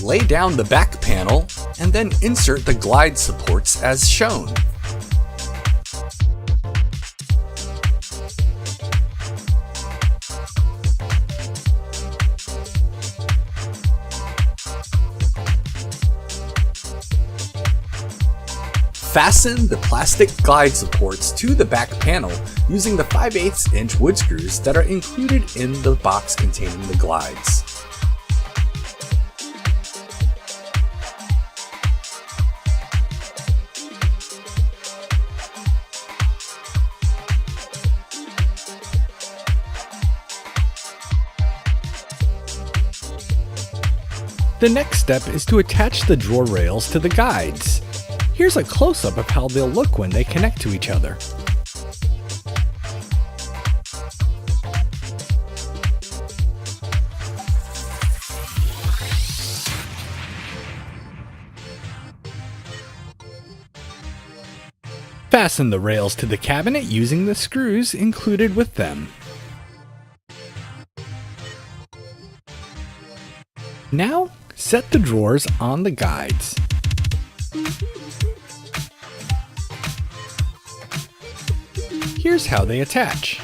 Lay down the back panel and then insert the glide supports as shown. Fasten the plastic glide supports to the back panel using the 5/8" wood screws that are included in the box containing the glides. The next step is to attach the drawer rails to the guides. Here's a close-up of how they'll look when they connect to each other. Fasten the rails to the cabinet using the screws included with them. Now, set the drawers on the guides. Here's how they attach.